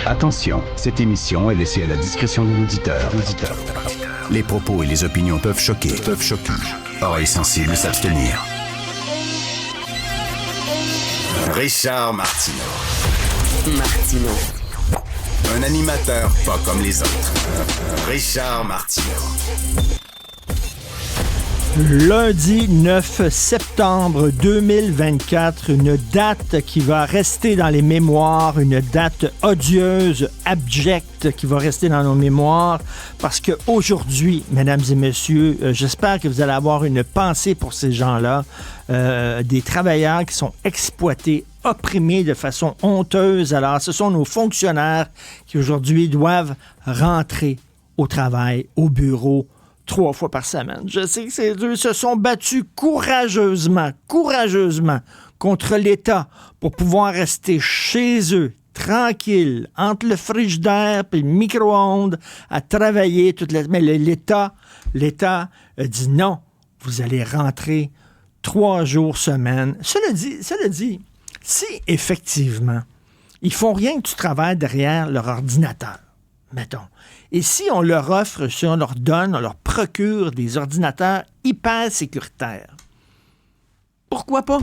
Attention, cette émission est laissée à la discrétion de l'auditeur. Les propos et les opinions peuvent choquer. Oreilles sensibles s'abstenir. Richard Martineau. Un animateur pas comme les autres. Richard Martineau. Lundi 9 septembre 2024, une date qui va rester dans les mémoires, une date odieuse, abjecte qui va rester dans nos mémoires parce qu'aujourd'hui, mesdames et messieurs, j'espère que vous allez avoir une pensée pour ces gens-là, des travailleurs qui sont exploités, opprimés de façon honteuse. Alors, ce sont nos fonctionnaires qui aujourd'hui doivent rentrer au travail, au bureau, 3 fois par semaine. Je sais que ces deux se sont battus courageusement contre l'État pour pouvoir rester chez eux, tranquilles, entre le frigidaire et le micro-ondes, à travailler toute la... Mais l'État a dit non, vous allez rentrer 3 jours semaine. Cela dit, si effectivement, ils font rien que tu travailles derrière leur ordinateur, mettons, et si on leur offre, si on leur donne, on leur procure des ordinateurs hyper sécuritaires, pourquoi pas?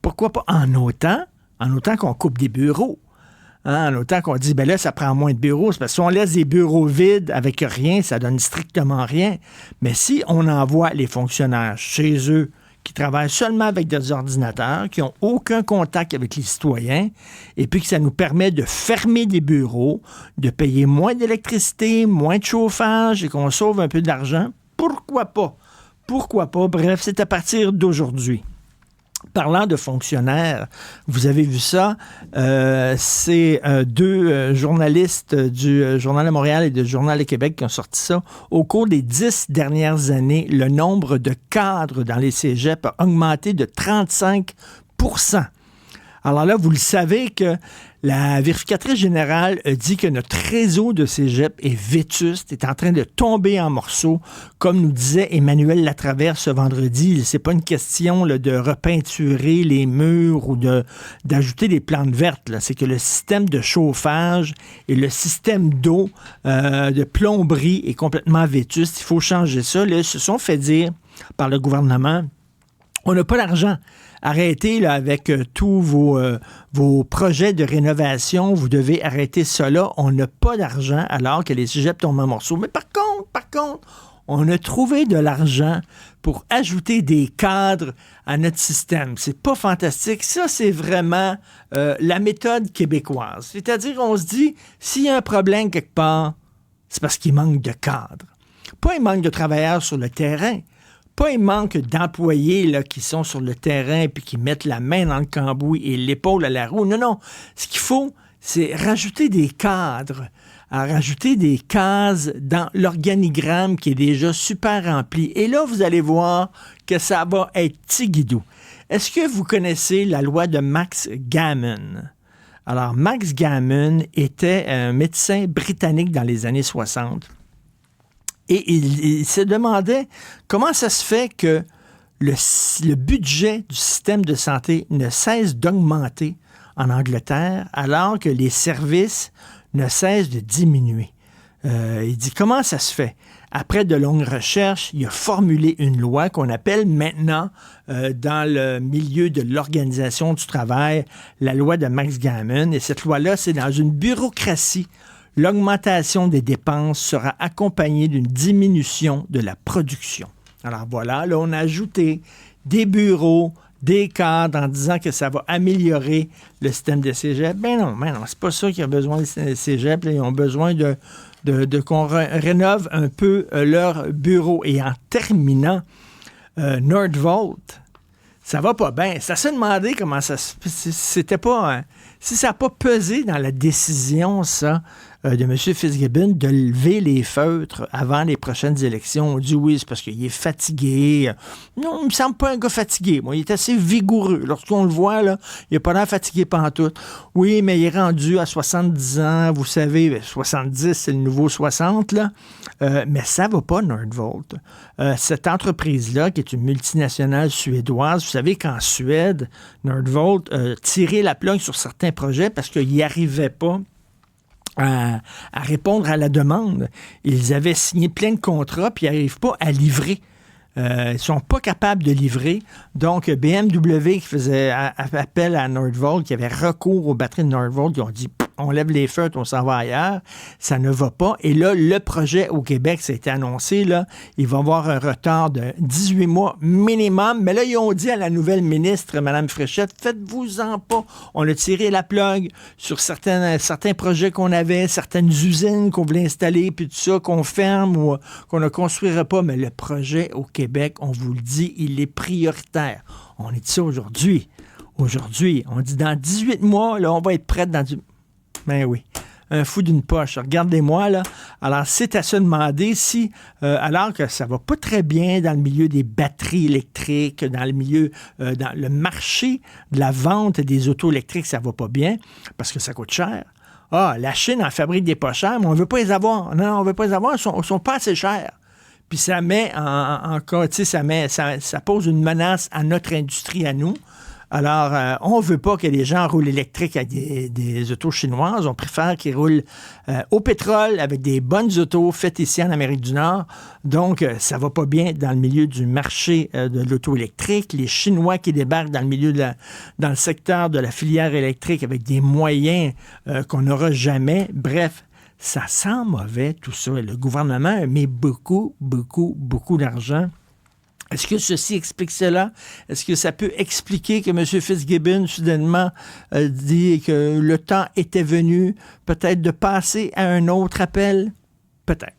Pourquoi pas? En autant qu'on coupe des bureaux. En autant qu'on dit, ben là, ça prend moins de bureaux. C'est parce que si on laisse des bureaux vides avec rien, ça donne strictement rien. Mais si on envoie les fonctionnaires chez eux, qui travaillent seulement avec des ordinateurs, qui n'ont aucun contact avec les citoyens, et puis que ça nous permet de fermer des bureaux, de payer moins d'électricité, moins de chauffage, et qu'on sauve un peu d'argent, pourquoi pas? Bref, c'est à partir d'aujourd'hui. Parlant de fonctionnaires, vous avez vu ça, c'est 2 journalistes du Journal de Montréal et du Journal de Québec qui ont sorti ça. Au cours des 10 dernières années, le nombre de cadres dans les cégeps a augmenté de 35 %. Alors là, vous le savez que la vérificatrice générale a dit que notre réseau de cégep est vétuste, est en train de tomber en morceaux. Comme nous disait Emmanuel Latraverse ce vendredi, c'est pas une question là, de repeinturer les murs ou d'ajouter des plantes vertes. Là. C'est que le système de chauffage et le système d'eau, de plomberie est complètement vétuste. Il faut changer ça. Là, ils se sont fait dire par le gouvernement, on n'a pas d'argent. Arrêtez là, avec tous vos projets de rénovation. Vous devez arrêter cela. On n'a pas d'argent alors que les cégeps tombent en morceaux. Mais par contre, on a trouvé de l'argent pour ajouter des cadres à notre système. C'est pas fantastique. Ça, c'est vraiment la méthode québécoise. C'est-à-dire, on se dit, s'il y a un problème quelque part, c'est parce qu'il manque de cadres. Pas il manque de travailleurs sur le terrain. Pas il manque d'employés là, qui sont sur le terrain puis qui mettent la main dans le cambouis et l'épaule à la roue. Non. Ce qu'il faut, c'est rajouter des cadres, rajouter des cases dans l'organigramme qui est déjà super rempli. Et là, vous allez voir que ça va être tigidou. Est-ce que vous connaissez la loi de Max Gammon? Alors, Max Gammon était un médecin britannique dans les années 60. Et il se demandait comment ça se fait que le budget du système de santé ne cesse d'augmenter en Angleterre alors que les services ne cessent de diminuer. Il dit comment ça se fait? Après de longues recherches, il a formulé une loi qu'on appelle maintenant, dans le milieu de l'organisation du travail, la loi de Max Gammon. Et cette loi-là, c'est dans une bureaucratie. L'augmentation des dépenses sera accompagnée d'une diminution de la production. Alors voilà, là, on a ajouté des bureaux, des cadres en disant que ça va améliorer le système de cégep. Ben non, c'est pas ça qu'il y a besoin des cégeps. Ils ont besoin de qu'on rénove un peu leur bureau. Et en terminant, Nordvolt, ça va pas bien. Ça s'est demandé comment ça... C'était pas... si ça n'a pas pesé dans la décision, ça, de M. Fitzgibbon de lever les feutres avant les prochaines élections. On dit oui, c'est parce qu'il est fatigué. Non, il me semble pas un gars fatigué. Moi, il est assez vigoureux. Lorsqu'on le voit, là, il n'a pas l'air fatigué pantoute. Oui, mais il est rendu à 70 ans. Vous savez, 70, c'est le nouveau 60, là. Mais ça va pas, Nordvolt. Cette entreprise-là, qui est une multinationale suédoise, vous savez qu'en Suède, Nordvolt tirait la plug sur certains projets parce qu'il n'y arrivait pas à répondre à la demande. Ils avaient signé plein de contrats, puis ils n'arrivent pas à livrer. Ils ne sont pas capables de livrer. Donc, BMW qui faisait appel à Nordvolt, qui avait recours aux batteries de Nordvolt, ils ont dit on lève les feutres, on s'en va ailleurs. Ça ne va pas. Et là, le projet au Québec, ça a été annoncé, là, il va y avoir un retard de 18 mois minimum. Mais là, ils ont dit à la nouvelle ministre, Mme Fréchette, faites-vous-en pas. On a tiré la plug sur certains projets qu'on avait, certaines usines qu'on voulait installer, puis tout ça, qu'on ferme ou qu'on ne construira pas. Mais le projet au Québec, on vous le dit, il est prioritaire. On est dit ça aujourd'hui. Aujourd'hui, on dit dans 18 mois, là, on va être prêt dans du... Ben oui, un fou d'une poche. Regardez-moi, là. Alors, c'est à se demander si, alors que ça va pas très bien dans le milieu des batteries électriques, dans le milieu, dans le marché de la vente des autos électriques, ça va pas bien, parce que ça coûte cher. Ah, la Chine en fabrique des pas chers, mais on veut pas les avoir. Non, on veut pas les avoir, ils sont pas assez chers. Puis ça met en cas, tu sais, ça pose une menace à notre industrie, à nous. Alors, on ne veut pas que les gens roulent électriques avec des autos chinoises. On préfère qu'ils roulent au pétrole avec des bonnes autos faites ici en Amérique du Nord. Donc, ça ne va pas bien dans le milieu du marché de l'auto électrique. Les Chinois qui débarquent dans le milieu dans le secteur de la filière électrique avec des moyens qu'on n'aura jamais. Bref, ça sent mauvais tout ça. Le gouvernement met beaucoup, beaucoup, beaucoup d'argent. Est-ce que ceci explique cela? Est-ce que ça peut expliquer que M. Fitzgibbon, soudainement, dit que le temps était venu peut-être de passer à un autre appel? Peut-être.